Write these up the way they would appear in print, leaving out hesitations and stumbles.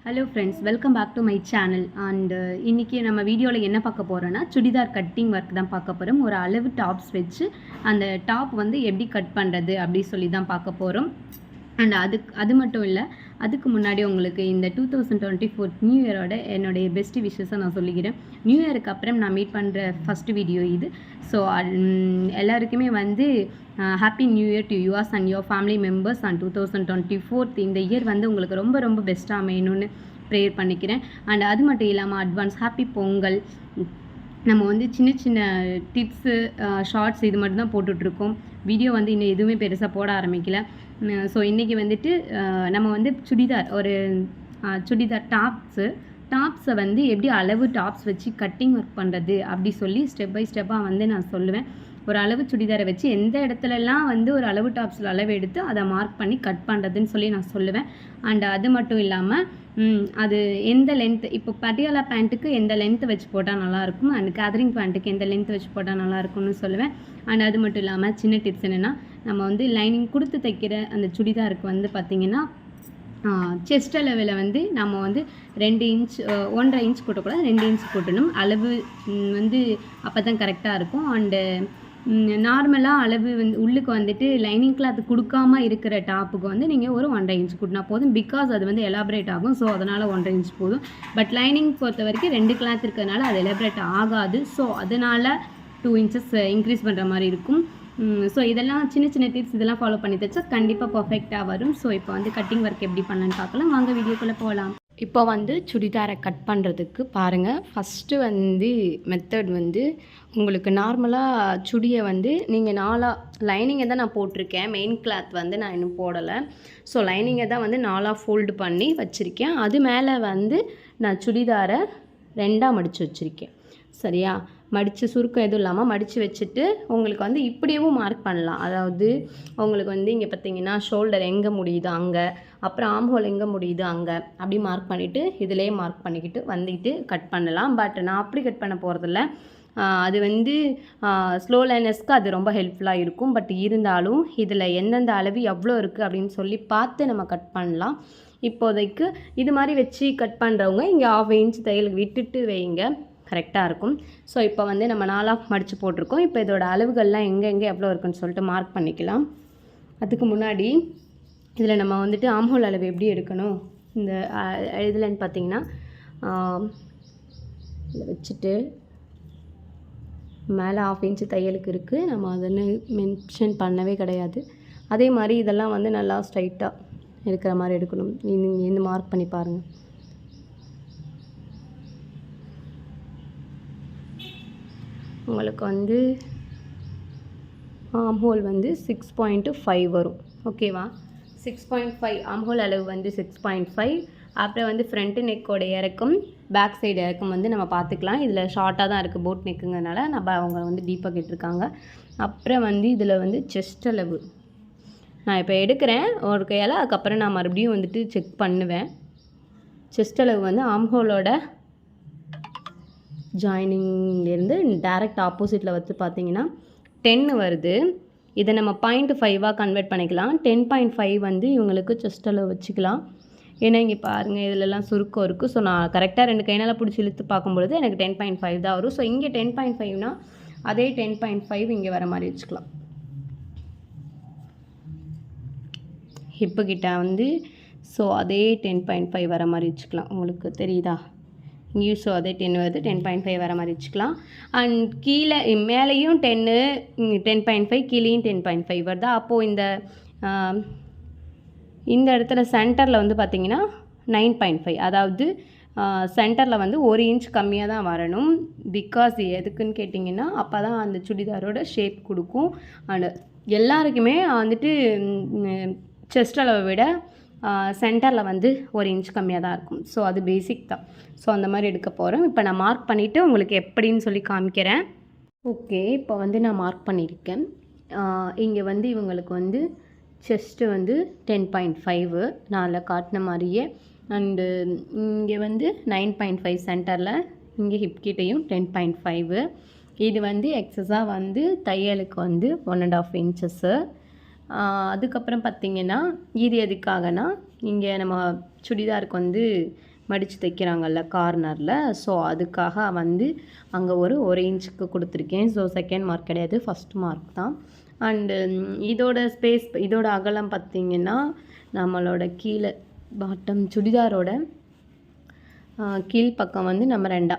Hello friends, welcome back to my channel. And இன்றைக்கி நம்ம வீடியோவில் என்ன பார்க்க போகிறோன்னா, சுடிதார் கட்டிங் ஒர்க் தான் பார்க்க போகிறோம். ஒரு அளவு டாப்ஸ் வச்சு அந்த டாப் வந்து எப்படி கட் பண்ணுறது அப்படி சொல்லி தான் பார்க்க போகிறோம். அண்ட் அது மட்டும் இல்லை, அதுக்கு முன்னாடி உங்களுக்கு இந்த 2024 நியூ இயரோட என்னுடைய பெஸ்ட் விஷஸை நான் சொல்லிக்கிறேன். நியூ இயருக்கு அப்புறம் நான் மீட் பண்ணுற ஃபஸ்ட் வீடியோ இது. ஸோ எல்லாருக்குமே வந்து happy new year to yours and your family members. And 2024 இந்த இயர் வந்து உங்களுக்கு ரொம்ப ரொம்ப பெஸ்ட்டாக அமையணும்னு ப்ரேயர் பண்ணிக்கிறேன். அண்ட் அது மட்டும் இல்லாமல் அட்வான்ஸ் ஹாப்பி பொங்கல். நம்ம வந்து சின்ன சின்ன டிப்ஸு, ஷார்ட்ஸ் இது மட்டும் தான் போட்டுட்ருக்கோம். வீடியோ வந்து இன்னும் எதுவுமே பெருசாக போட ஆரம்பிக்கல. ஸோ இன்றைக்கி வந்துட்டு நம்ம வந்து சுடிதார் டாப்ஸை வந்து எப்படி அளவு டாப்ஸ் வச்சு கட்டிங் ஒர்க் பண்ணுறது அப்படி சொல்லி ஸ்டெப் பை ஸ்டெப்பாக வந்து நான் சொல்லுவேன். ஒரு அளவு சுடிதாரை வச்சு எந்த இடத்துலலாம் வந்து ஒரு அளவு டாப்ஸில் அளவு எடுத்து அதை மார்க் பண்ணி கட் பண்ணுறதுன்னு சொல்லி நான் சொல்லுவேன். அண்ட் அது மட்டும் இல்லாமல் அது எந்த லென்த்து, இப்போ பட்டியாலா பேண்ட்டுக்கு எந்த லென்த்து வச்சு போட்டால் நல்லாயிருக்கும், அண்ட் கேதரிங் பேண்ட்டுக்கு எந்த லென்த்து வச்சு போட்டால் நல்லாயிருக்கும்னு சொல்லுவேன். அண்ட் அது மட்டும் இல்லாமல் சின்ன டிப்ஸ் என்னென்னா, நம்ம வந்து லைனிங் கொடுத்து தைக்கிற அந்த சுடிதாருக்கு வந்து பார்த்திங்கன்னா செஸ்ட் அளவில் வந்து நம்ம வந்து 2 இன்ச் 1.5 இன்ச் போட்டக்கூடாது, 2 இன்ச் போட்டணும். அளவு வந்து அப்போ தான் கரெக்டாக இருக்கும். அண்டு நார்மலாக அளவு வந்து உள்ளுக்கு வந்துட்டு லைனிங் கிளாத் கொடுக்காம இருக்கிற டாப்புக்கு வந்து நீங்கள் ஒரு 1.5 இன்ச் கூட்டினா போதும். பிகாஸ் அது வந்து எலாபரேட் ஆகும். ஸோ அதனால் 1.5 இன்ச் போதும். பட் லைனிங் பொறுத்த வரைக்கும் 2 கிளாத் இருக்கிறதுனால அது எலாபரேட் ஆகாது. ஸோ அதனால் 2 இன்ச்சஸ் இன்க்ரீஸ் பண்ணுற மாதிரி இருக்கும். ஸோ இதெல்லாம் சின்ன சின்ன டிப்ஸ், இதெல்லாம் ஃபாலோ பண்ணி தைச்சா கண்டிப்பாக பர்ஃபெக்டாக வரும். ஸோ இப்போ வந்து கட்டிங் ஒர்க் எப்படி பண்ணலான்னு பார்க்கலாம். வாங்க வீடியோக்குள்ளே போகலாம். இப்போ வந்து சுடிதாரை கட் பண்ணுறதுக்கு பாருங்கள், ஃபஸ்ட்டு வந்து மெத்தட் வந்து உங்களுக்கு நார்மலாக சுடியை வந்து நீங்கள் லைனிங்கை தான் நான் போட்டிருக்கேன். மெயின் கிளாத் வந்து நான் இன்னும் போடலை. ஸோ லைனிங்கை தான் வந்து 4 ஃபோல்டு பண்ணி வச்சுருக்கேன். அது மேலே வந்து நான் சுடிதாரை 2 மடித்து வச்சுருக்கேன். சரியா? மடித்து சுருக்கம் எதுவும் இல்லாமல் மடித்து வச்சுட்டு உங்களுக்கு வந்து இப்படியவும் மார்க் பண்ணலாம். அதாவது உங்களுக்கு வந்து இங்கே பார்த்திங்கன்னா ஷோல்டர் எங்கே முடியுது அங்கே, அப்புறம் ஆம்ஹோல் எங்கே முடியுது அங்கே, அப்படி மார்க் பண்ணிவிட்டு இதிலே மார்க் பண்ணிக்கிட்டு வந்துட்டு கட் பண்ணலாம். பட் நான் அப்படி கட் பண்ண போகிறதில்ல. அது வந்து ஸ்லோ லைனர்ஸ்க்கு அது ரொம்ப ஹெல்ப்ஃபுல்லாக இருக்கும். பட் இருந்தாலும் இதில் எந்தெந்த அளவு எவ்வளோ இருக்குது அப்படின்னு சொல்லி பார்த்து நம்ம கட் பண்ணலாம். இப்போதைக்கு இது மாதிரி வச்சு கட் பண்ணுறவங்க இங்கே 1/2 இன்ச் தையலுக்கு விட்டுட்டு வைங்க, கரெக்டாக இருக்கும். ஸோ இப்போ வந்து நம்ம 4 மடித்து போட்டிருக்கோம். இப்போ இதோட அளவுகள்லாம் எங்கே எவ்வளோ இருக்குன்னு சொல்லிட்டு மார்க் பண்ணிக்கலாம். அதுக்கு முன்னாடி இதில் நம்ம வந்துட்டு ஆம்ஹோல் அளவு எப்படி எடுக்கணும் இந்த இதுலன்னு பார்த்திங்கன்னா, இதில் வச்சுட்டு மேலே 1/2 இன்ச்சு தையலுக்கு இருக்குது. நம்ம அதன்னு மென்ஷன் பண்ணவே கிடையாது. அதே மாதிரி இதெல்லாம் வந்து நல்லா ஸ்ட்ரைட்டாக இருக்கிற மாதிரி எடுக்கணும். நீங்கள் இந்த மார்க் பண்ணி பாருங்கள். உங்களுக்கு வந்து ஆம்ஹோல் வந்து 6.5 வரும். ஓகேவா? 6.5 ஆம்ஹோல் அளவு வந்து 6.5. அப்புறம் வந்து ஃப்ரண்ட்டு நெக்கோட இறக்கம், பேக் சைடு இறக்கம் வந்து நம்ம பார்த்துக்கலாம். இதில் ஷார்ட்டாக தான் இருக்குது, போட் நெக்குங்கிறதுனால அவங்க வந்து டீப்பாக கேட்டிருக்காங்க. அப்புறம் வந்து இதில் வந்து செஸ்ட் அளவு நான் இப்போ எடுக்கிறேன் ஒரு கையால், அதுக்கப்புறம் நான் மறுபடியும் வந்துட்டு செக் பண்ணுவேன். செஸ்ட் அளவு வந்து ஆம்ஹோலோட ஜாயினிங்லேருந்து டைரக்ட் ஆப்போசிட்டில் வந்து பார்த்திங்கன்னா 10 வருது. இதை நம்ம 0.5 கன்வெர்ட் பண்ணிக்கலாம். 10.5 வந்து இவங்களுக்கு செஸ்ட் அளவு வச்சுக்கலாம். ஏன்னா இங்கே பாருங்கள் இதிலெல்லாம் சுருக்கம் இருக்குது. ஸோ நான் கரெக்டாக 2 கையினால் பிடிச்சி இழுத்து பார்க்கும்பொழுது எனக்கு 10.5 தான் வரும். ஸோ இங்கே 10.5னா அதே 10.5 இங்கே வர மாதிரி வச்சுக்கலாம். ஹிப்புக்கிட்ட வந்து ஸோ அதே 10.5 வர மாதிரி வச்சுக்கலாம். உங்களுக்கு தெரியுதா? இங்கேயும் ஸோ அதே 10 வருது, 10.5 வர மாதிரி வச்சுக்கலாம். அண்ட் கீழே மேலேயும் 10.5, கீழேயும் 10.5 வருதா? அப்போது இந்த இடத்துல சென்டரில் வந்து பார்த்திங்கன்னா 9.5, அதாவது சென்டரில் வந்து 1 இன்ச் கம்மியாக தான் வரணும். பிகாஸ் எதுக்குன்னு கேட்டிங்கன்னா அப்போ தான் அந்த சுடிதாரோட ஷேப் கொடுக்கும். அண்ட் எல்லாருக்குமே வந்துட்டு செஸ்ட் அளவை விட சென்டரில் வந்து 1 இன்ச் கம்மியாக தான் இருக்கும். ஸோ அது பேசிக் தான். ஸோ அந்த மாதிரி எடுக்க போகிறோம். இப்போ நான் மார்க் பண்ணிவிட்டு உங்களுக்கு எப்படின்னு சொல்லி காமிக்கிறேன். ஓகே, இப்போ வந்து நான் மார்க் பண்ணியிருக்கேன். இங்கே வந்து இவங்களுக்கு வந்து செஸ்ட்டு வந்து 10.5 நான் அதில் காட்டின மாதிரியே. அண்டு இங்கே வந்து 9.5 சென்டரில், இங்கே ஹிப்கிட்டையும் 10.5. இது வந்து எக்ஸஸாக வந்து தையலுக்கு வந்து 1.5 இன்ச்சஸ்ஸு. அதுக்கப்புறம் பார்த்திங்கன்னா இது எதுக்காகனா, இங்கே நம்ம சுடிதாருக்கு வந்து மடித்து தைக்கிறாங்கல்ல கார்னரில். ஸோ அதுக்காக வந்து அங்கே ஒரு இன்ச்சுக்கு கொடுத்துருக்கேன். ஸோ செகண்ட் மார்க் கிடையாது, ஃபஸ்ட் மார்க் தான். அண்டு இதோட ஸ்பேஸ், இதோட அகலம் பார்த்திங்கன்னா நம்மளோட கீழே பாட்டம் சுடிதாரோட கீழ்ப்பக்கம் வந்து நம்ம 2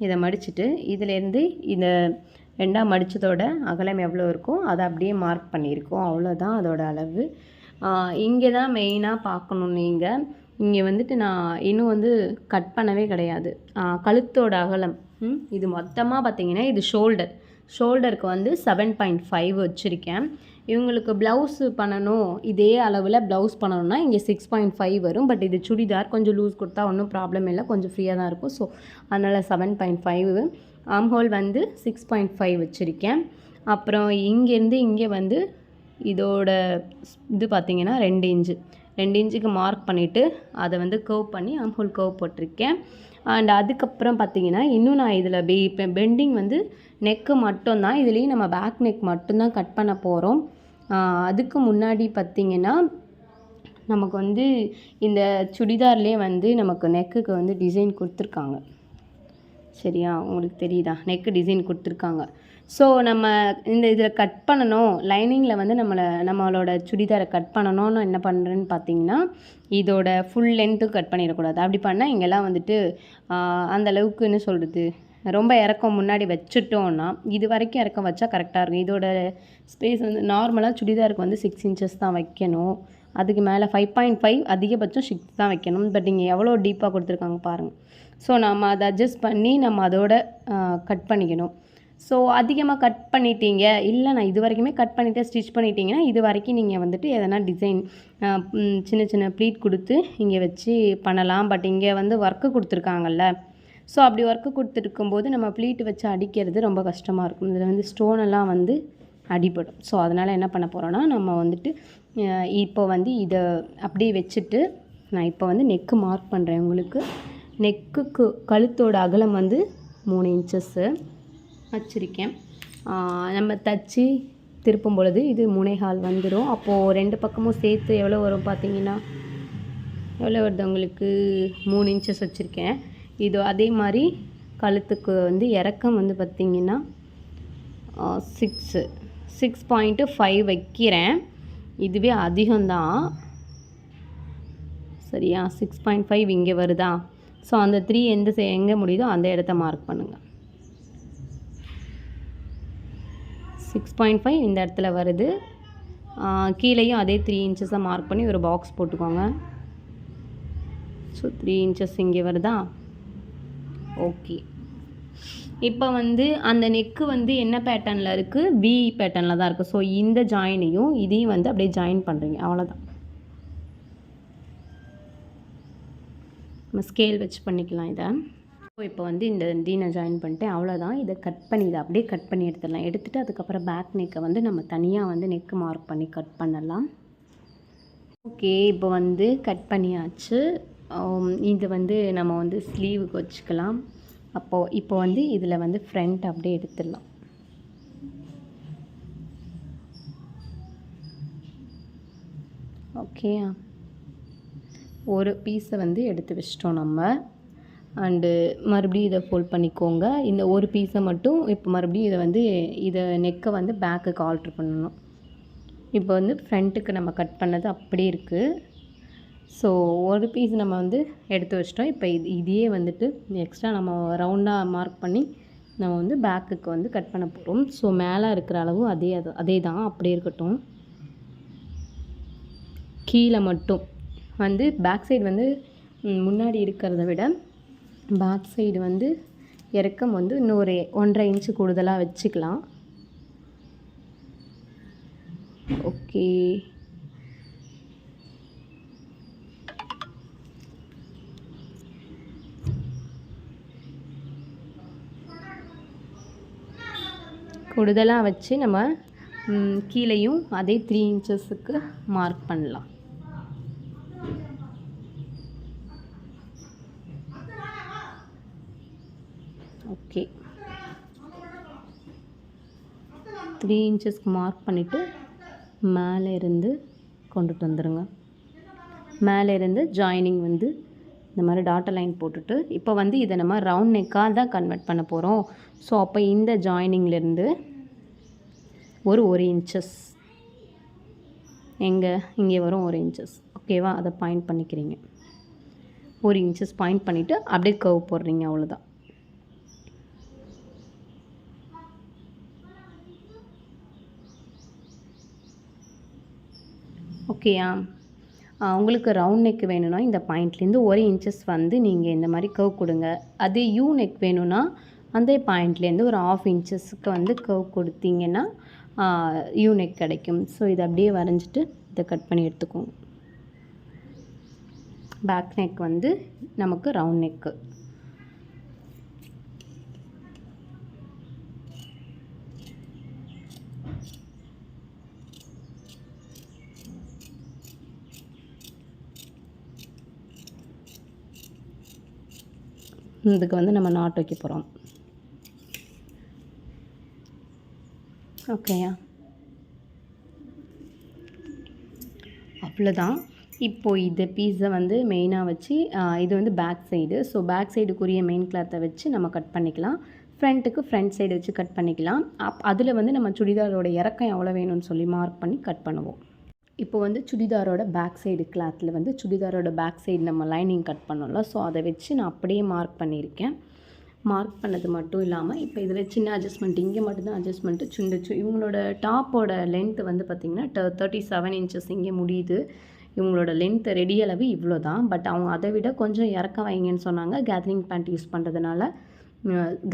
இதை மடிச்சுட்டு இதிலேருந்து இதை 2 மடித்ததோட அகலம் எவ்வளோ இருக்கும் அதை அப்படியே மார்க் பண்ணியிருக்கோம். அவ்வளோதான் அதோட அளவு. இங்கே தான் மெயினாக பார்க்கணும் நீங்கள். இங்கே வந்துட்டு நான் இன்னும் வந்து கட் பண்ணவே கிடையாது. கழுத்தோட அகலம் இது மொத்தமாக பார்த்திங்கன்னா இது ஷோல்டருக்கு வந்து 7.5 வச்சுருக்கேன். இவங்களுக்கு ப்ளவுஸு பண்ணணும், இதே அளவில் ப்ளவுஸ் பண்ணணும்னா இங்கே 6.5 வரும். பட் இது சுடிதார் கொஞ்சம் லூஸ் கொடுத்தா ஒன்றும் ப்ராப்ளம் இல்லை, கொஞ்சம் ஃப்ரீயாக தான் இருக்கும். ஸோ அதனால் 7.5. ஆம்ஹோல் வந்து 6.5 வச்சுருக்கேன். அப்புறம் இங்கேருந்து இங்கே வந்து இதோட இது பார்த்திங்கன்னா 2 இன்ச்சுக்கு மார்க் பண்ணிவிட்டு அதை வந்து கர்வ் பண்ணி ஆம்ஹோல் கர்வ் போட்டிருக்கேன். அண்ட் அதுக்கப்புறம் பார்த்திங்கன்னா இன்னும் நான் இதில் இப்போ பெண்டிங் வந்து நெக்கு மட்டும்தான், இதுலேயும் நம்ம பேக் நெக் மட்டும்தான் கட் பண்ண போகிறோம். அதுக்கு முன்னாடி பார்த்திங்கன்னா நமக்கு வந்து இந்த சுடிதார்லேயே வந்து நமக்கு நெக்குக்கு வந்து டிசைன் கொடுத்துருக்காங்க. சரியா, உங்களுக்கு தெரியுதா? நெக்கு டிசைன் கொடுத்துருக்காங்க. ஸோ நம்ம இந்த இதில் கட் பண்ணணும், லைனிங்கில் வந்து நம்மளோட சுடிதாரை கட் பண்ணணும்னு என்ன பண்ணுறேன்னு பார்த்தீங்கன்னா இதோட ஃபுல் லென்த்து கட் பண்ணிடக்கூடாது. அப்படி பண்ணால் இங்கெல்லாம் வந்துட்டு அந்தளவுக்கு என்ன சொல்கிறது, ரொம்ப இறக்கம் முன்னாடி வச்சுட்டோன்னா இது வரைக்கும் இறக்கம் வச்சா கரெக்டாக இருக்கும். இதோட ஸ்பேஸ் வந்து நார்மலாக சுடிதாருக்கு வந்து 6 இன்ச்சஸ் தான் வைக்கணும். அதுக்கு மேலே 5.5 அதிகபட்சம் 6 தான் வைக்கணும். பட் இங்கே எவ்வளோ டீப்பாக கொடுத்துருக்காங்க பாருங்கள். ஸோ நம்ம அதை அட்ஜஸ்ட் பண்ணி நம்ம அதோட கட் பண்ணிக்கணும். ஸோ அதிகமாக கட் பண்ணிட்டீங்க, இல்லை நான் இது வரைக்குமே கட் பண்ணிவிட்டு ஸ்டிச் பண்ணிட்டீங்கன்னா இது வரைக்கும் நீங்கள் வந்துட்டு எதனா டிசைன் சின்ன சின்ன ப்ளீட் கொடுத்து இங்கே வச்சு பண்ணலாம். பட் இங்கே வந்து ஒர்க்கு கொடுத்துருக்காங்கல்ல, ஸோ அப்படி ஒர்க்கு கொடுத்துருக்கும்போது நம்ம ப்ளீட் வச்சு அடிக்கிறது ரொம்ப கஷ்டமாக இருக்கும். இதில் வந்து ஸ்டோனெல்லாம் வந்து அடிபடும். ஸோ அதனால் என்ன பண்ண போகிறோன்னா நம்ம வந்துட்டு இப்போ வந்து இதை அப்படியே வச்சுட்டு நான் இப்போ வந்து நெக்கு மார்க் பண்ணுறேன். உங்களுக்கு நெக்குக்கு கழுத்தோட அகலம் வந்து 3 இன்ச்சஸ்ஸு வச்சுருக்கேன். நம்ம தச்சு திருப்பும் பொழுது இது 3.25 வந்துடும். அப்போது 2 பக்கமும் சேர்த்து எவ்வளோ வரும் பார்த்தீங்கன்னா எவ்வளோ வருது உங்களுக்கு, 3 இன்ச்சஸ் வச்சுருக்கேன். இது அதே மாதிரி கழுத்துக்கு வந்து இறக்கம் வந்து பார்த்திங்கன்னா 6.5 வைக்கிறேன். இதுவே அதிகம்தான் சரியா. 6.5 இங்கே வருதா. ஸோ அந்த 3 எங்கே முடியுதோ அந்த இடத்த மார்க் பண்ணுங்கள். 6.5 இந்த இடத்துல வருது. கீழேயும் அதே 3 இன்ச்சஸை மார்க் பண்ணி ஒரு பாக்ஸ் போட்டுக்கோங்க. ஸோ 3 இன்ச்சஸ் இங்கே வருதா. ஓகே, இப்போ வந்து அந்த நெக்கு வந்து என்ன பேட்டர்னில் இருக்குது, வி பேட்டர்னில் தான் இருக்குது. ஸோ இந்த ஜாயினையும் இதையும் வந்து அப்படியே ஜாயின் பண்ணுறீங்க, அவ்வளோதான். நம்ம ஸ்கேல் வச்சு பண்ணிக்கலாம் இதை. இப்போ வந்து இந்த டீனை ஜாயின் பண்ணிட்டேன், அவ்வளோதான். இதை கட் பண்ணி இதை அப்படியே கட் பண்ணி எடுத்துடலாம். எடுத்துகிட்டு அதுக்கப்புறம் பேக் நெக்கை வந்து நம்ம தனியாக வந்து நெக்கு மார்க் பண்ணி கட் பண்ணலாம். ஓகே, இப்போ வந்து கட் பண்ணியாச்சு. இது வந்து நம்ம வந்து ஸ்லீவுக்கு வச்சுக்கலாம். இப்போ வந்து இதில் வந்து ஃப்ரண்ட் அப்படியே எடுத்துடலாம். ஓகே, ஒரு பீஸை வந்து எடுத்து வச்சிட்டோம் நம்ம. அண்டு மறுபடியும் இதை ஃபோல்ட் பண்ணிக்கோங்க. இந்த ஒரு பீஸை மட்டும் இப்போ மறுபடியும் இதை நெக்கை வந்து பேக்குக்கு ஆல்ட்ரு பண்ணணும். இப்போ வந்து ஃப்ரண்ட்டுக்கு நம்ம கட் பண்ணது அப்படியே இருக்குது. ஸோ ஒரு பீஸ் நம்ம வந்து எடுத்து வச்சிட்டோம். இப்போ இதையே வந்துட்டு எக்ஸ்ட்ரா நம்ம ரவுண்டாக மார்க் பண்ணி நம்ம வந்து பேக்குக்கு வந்து கட் பண்ண போகிறோம். ஸோ மேலே இருக்கிற அளவும் அதே தான், அப்படியே இருக்கட்டும். கீழே மட்டும் வந்து பேக் சைடு வந்து முன்னாடி இருக்கிறத விட பேக் சைடு வந்து இறக்கம் வந்து இன்னொரு 1.5 இன்ச்சு கூடுதலாக வச்சுக்கலாம். ஓகே, கூடுதலாக வச்சு நம்ம கீழேயும் அதே 3 இன்ச்சஸுக்கு மார்க் பண்ணலாம். ஓகே, 3 இன்ச்சஸ்க்கு மார்க் பண்ணிவிட்டு மேலே இருந்து கொண்டுட்டு வந்துடுங்க. மேலே இருந்து ஜாயினிங் வந்து இந்த மாதிரி டாட்டர் லைன் போட்டுட்டு இப்போ வந்து இதை நம்ம ரவுண்ட் நெக்காக தான் கன்வெர்ட் பண்ண போகிறோம். ஸோ அப்போ இந்த ஜாயினிங்லேருந்து ஒரு இன்ச்சஸ் இங்கே வரும் 1 இன்ச்சஸ். ஓகேவா? அதை பாயிண்ட் பண்ணிக்கிறீங்க. 1 இன்ச்சஸ் பாயிண்ட் பண்ணிவிட்டு அப்படியே கர்வ் போடுறீங்க. அவ்வளோதான். ஓகேயா? உங்களுக்கு ரவுண்ட் நெக் வேணும்னா இந்த பாயிண்ட்லேருந்து 1 இன்ச்சஸ் வந்து நீங்கள் இந்த மாதிரி கர்வ் கொடுங்க. அதே யூ நெக் வேணும்னா அந்த பாயிண்ட்லேருந்து ஒரு 1/2 இன்ச்சஸ்க்கு வந்து கர்வ் கொடுத்தீங்கன்னா யூ நெக் கிடைக்கும். ஸோ இதை அப்படியே வரைஞ்சிட்டு இதை கட் பண்ணி எடுத்துக்கோங்க. பேக் நெக் வந்து நமக்கு ரவுண்ட் நெக்கு. இதுக்கு வந்து நம்ம நாட் வைக்க போகிறோம். ஓகேயா? அவ்வளோதான். இப்போது இந்த பீஸை வந்து மெயினாக வச்சு இது வந்து பேக் சைடு. ஸோ பேக் சைடுக்குரிய மெயின் கிளாத்தை வச்சு நம்ம கட் பண்ணிக்கலாம். ஃப்ரண்ட்டுக்கு ஃப்ரண்ட் சைடு வச்சு கட் பண்ணிக்கலாம். அதில் வந்து நம்ம சுடிதாரோட இறக்கம் எவ்வளோ வேணும்னு சொல்லி மார்க் பண்ணி கட் பண்ணுவோம். இப்போ வந்து சுடிதாரோட பேக் சைடு கிளாத்தில் வந்து சுடிதாரோட பேக் சைடு நம்ம லைனிங் கட் பண்ணோம்ல, ஸோ அதை வச்சு நான் அப்படியே மார்க் பண்ணியிருக்கேன். மார்க் பண்ணது மட்டும் இல்லாமல் இப்போ இதில் சின்ன அட்ஜஸ்ட்மெண்ட், இங்கே மட்டும்தான் அட்ஜஸ்ட்மெண்ட்டு. இவங்களோட டாப்போட லென்த்து வந்து பார்த்திங்கன்னா 37 இன்ச்சஸ் இங்கே முடியுது. இவங்களோட லென்த் ரெடி அளவு இவ்வளோ தான். பட் அவங்க அதை விட கொஞ்சம் இறக்க வைங்கன்னு சொன்னாங்க. கேதரிங் பேண்ட் யூஸ் பண்ணுறதுனால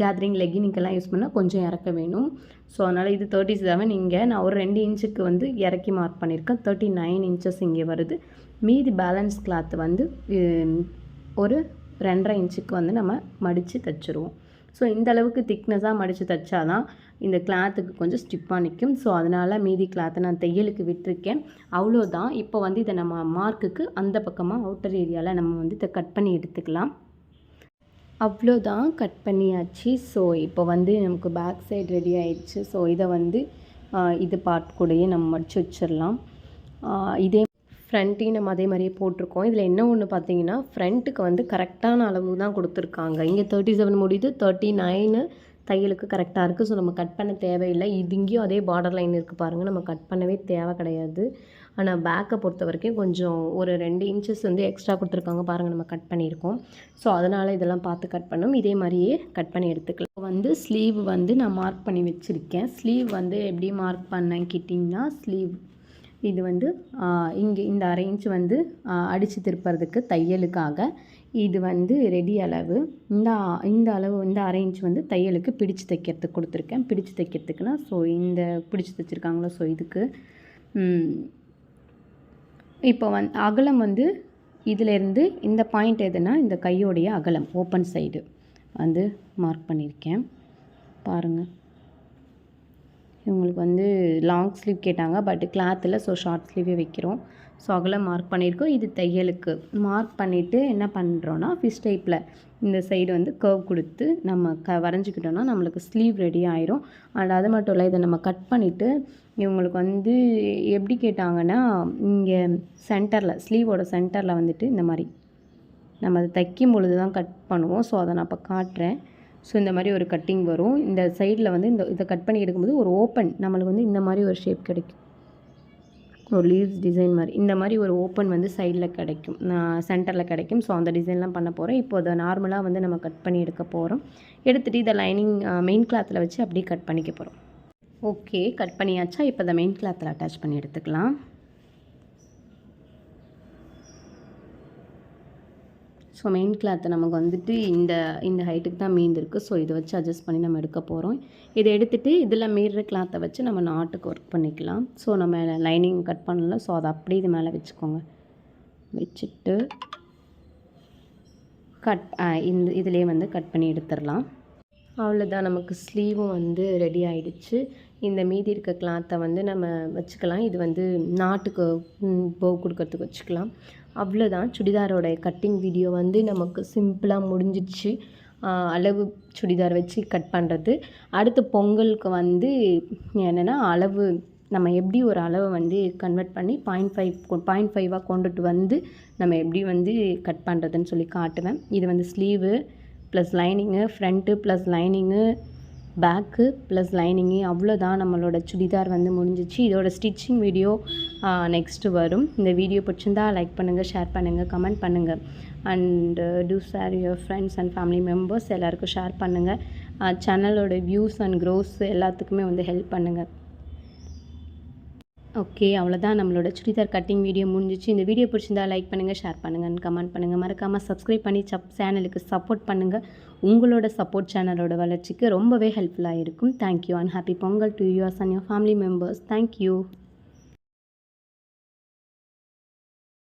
கேதரிங் லெகினிக்கெல்லாம் யூஸ் பண்ணால் கொஞ்சம் இறக்க வேணும். ஸோ அதனால் இது 37. இங்கே நான் ஒரு 2 இன்ச்சுக்கு வந்து இறக்கி மார்க் பண்ணியிருக்கேன். 39 இன்ச்சஸ் இங்கே வருது. மீதி பேலன்ஸ் கிளாத் வந்து ஒரு 2.5 இன்ச்சுக்கு வந்து நம்ம மடித்து தைச்சிருவோம். ஸோ இந்த அளவுக்கு திக்னஸாக மடித்து தைச்சாதான் இந்த கிளாத்துக்கு கொஞ்சம் ஸ்டிப்பாக நிற்கும். ஸோ அதனால் மீதி கிளாத்தை நான் தையலுக்கு விட்டுருக்கேன். அவ்வளோதான். இப்போ வந்து இதை நம்ம மார்க்குக்கு அந்த பக்கமாக அவுட்டர் ஏரியாவில் நம்ம வந்து இதை கட் பண்ணி எடுத்துக்கலாம். அவ்வளோதான், கட் பண்ணியாச்சு. ஸோ இப்போ வந்து நமக்கு பேக் சைடு ரெடி ஆயிடுச்சு. ஸோ இதை வந்து இது பார்ட் கூடயே நம்ம மடித்து வச்சிடலாம். இதே ஃப்ரண்ட்டையும் நம்ம அதே மாதிரியே போட்டிருக்கோம். இதில் என்ன ஒன்று பார்த்தீங்கன்னா, ஃப்ரண்ட்டுக்கு வந்து கரெக்டான அளவு தான் கொடுத்துருக்காங்க. இங்கே 37 முடியுது, 39 தையலுக்கு கரெக்டாக இருக்குது. ஸோ நம்ம கட் பண்ண தேவையில்லை. இது இங்கேயும் அதே பார்டர் லைன் இருக்குது பாருங்கள். நம்ம கட் பண்ணவே தேவை கிடையாது. ஆனால் பேக்கை பொறுத்த வரைக்கும் கொஞ்சம் ஒரு 2 இன்ச்சஸ் வந்து எக்ஸ்ட்ரா கொடுத்துருக்காங்க பாருங்கள். நம்ம கட் பண்ணியிருக்கோம். ஸோ அதனால் இதெல்லாம் பார்த்து கட் பண்ணணும். இதே மாதிரியே கட் பண்ணி எடுத்துக்கலாம். வந்து ஸ்லீவ் வந்து நான் மார்க் பண்ணி வச்சுருக்கேன். ஸ்லீவ் வந்து எப்படி மார்க் பண்ணேன் கேட்டிங்கன்னா, ஸ்லீவ் இது வந்து இங்கே இந்த 1/2 இன்ச் வந்து அடித்து திருப்புறதுக்கு தையலுக்காக இது வந்து ரெடி அளவு. இந்த அளவு இந்த 1/2 இன்ச் வந்து தையலுக்கு பிடிச்சு தைக்கிறதுக்கு கொடுத்துருக்கேன். பிடிச்சு தைக்கிறதுக்குன்னா ஸோ இந்த பிடிச்சு தைச்சிருக்காங்களோ ஸோ இதுக்கு இப்போ அகலம் வந்து இதிலேருந்து இந்த பாயிண்ட் எதுனா இந்த கையோடைய அகலம் ஓப்பன் சைடு வந்து மார்க் பண்ணியிருக்கேன் பாருங்கள். இவங்களுக்கு வந்து லாங் ஸ்லீவ் கேட்டாங்க. பட் கிளாத்தில் ஸோ ஷார்ட் ஸ்லீவே வைக்கிறோம். ஸோ அகலம் மார்க் பண்ணியிருக்கோம். இது தையலுக்கு மார்க் பண்ணிவிட்டு என்ன பண்ணுறோன்னா, ஃபிஷ் டைப்பில் இந்த சைடு வந்து கர்வ் கொடுத்து நம்ம வரைஞ்சிக்கிட்டோன்னா நம்மளுக்கு ஸ்லீவ் ரெடி ஆயிரும். அண்ட் அது மட்டும் இல்லை, இதை நம்ம கட் பண்ணிவிட்டு இவங்களுக்கு வந்து எப்படி கேட்டாங்கன்னா, இங்கே சென்டரில் ஸ்லீவோட சென்டரில் வந்துட்டு இந்த மாதிரி நம்ம அதை தைக்கும் பொழுது தான் கட் பண்ணுவோம். ஸோ அதை நான் இப்போ காட்டுறேன். ஸோ இந்த மாதிரி ஒரு கட்டிங் வரும். இந்த சைடில் வந்து இதை கட் பண்ணி எடுக்கும்போது ஒரு ஓப்பன் நம்மளுக்கு வந்து இந்த மாதிரி ஒரு ஷேப் கிடைக்கும். ஒரு லீவ்ஸ் டிசைன் மாதிரி இந்த மாதிரி ஒரு ஓப்பன் வந்து சைடில் கிடைக்கும், சென்டரில் கிடைக்கும். ஸோ அந்த டிசைன்லாம் பண்ண போகிறேன். இப்போ அதை நார்மலாக வந்து நம்ம கட் பண்ணி எடுக்க போகிறோம். எடுத்துகிட்டு இதை லைனிங் மெயின் கிளாத்தில் வச்சு அப்படியே கட் பண்ணிக்க போகிறோம். ஓகே, கட் பண்ணியாச்சா? இப்போ அதை மெயின் கிளாத்தில் அட்டாச் பண்ணி எடுத்துக்கலாம். ஸோ மெயின் கிளாத்தை நமக்கு வந்துட்டு இந்த ஹைட்டுக்கு தான் மீந்திருக்கு. ஸோ இதை வச்சு அட்ஜஸ்ட் பண்ணி நம்ம எடுக்க போகிறோம். இதை எடுத்துகிட்டு இதில் மீறுற கிளாத்தை வச்சு நம்ம நாட்டுக்கு ஒர்க் பண்ணிக்கலாம். ஸோ நம்ம லைனிங் கட் பண்ணல. ஸோ அதை அப்படியே இது மேலே வச்சுக்கோங்க. வச்சுட்டு இதுலேயே வந்து கட் பண்ணி எடுத்துடலாம். அவ்வளோதான், நமக்கு ஸ்லீவும் வந்து ரெடி ஆகிடுச்சு. இந்த மீதி இருக்க கிளாத்தை வந்து நம்ம வச்சுக்கலாம். இது வந்து நாட்டுக்கு போ கொடுக்கறதுக்கு வச்சுக்கலாம். அவ்வளோதான், சுடிதாரோட கட்டிங் வீடியோ வந்து நமக்கு சிம்பிளாக முடிஞ்சிடுச்சு. அளவு சுடிதார் வச்சு கட் பண்ணுறது. அடுத்து பொங்கலுக்கு வந்து என்னென்னா அளவு நம்ம எப்படி ஒரு அளவை வந்து கன்வெர்ட் பண்ணி 0.5 கொண்டுட்டு வந்து நம்ம எப்படி வந்து கட் பண்ணுறதுன்னு சொல்லி காட்டுவேன். இது வந்து sleeve plus lining, front plus lining, back plus lining, அவ்வளோதான் நம்மளோட சுடிதார் வந்து முடிஞ்சிச்சு. இதோட ஸ்டிச்சிங் வீடியோ நெக்ஸ்ட்டு வரும். இந்த வீடியோ பிடிச்சிருந்தா லைக் பண்ணுங்கள், ஷேர் பண்ணுங்கள், கமெண்ட் பண்ணுங்கள். And do share your friends and family members எல்லாருக்கும் ஷேர் பண்ணுங்கள். சேனலோட வியூஸ் அண்ட் க்ரோஸ் எல்லாத்துக்குமே வந்து ஹெல்ப் பண்ணுங்கள். ஓகே, அவ்வளோதான் நம்மளோட சுடிதார் கட்டிங் வீடியோ முடிஞ்சிச்சு. இந்த வீடியோ பிடிச்சிருந்தா லைக் பண்ணுங்கள், ஷேர் பண்ணுங்கள், கமெண்ட் பண்ணுங்கள். மறக்காமல் சப்ஸ்கிரைப் பண்ணி சேனலுக்கு சப்போர்ட் பண்ணுங்கள். உங்களோட சப்போர்ட் சேனலோட வளர்ச்சிக்கு ரொம்பவே ஹெல்ப்ஃபுல்லாக இருக்கும். Thank you and happy Pongal to yours and your family members. Thank you.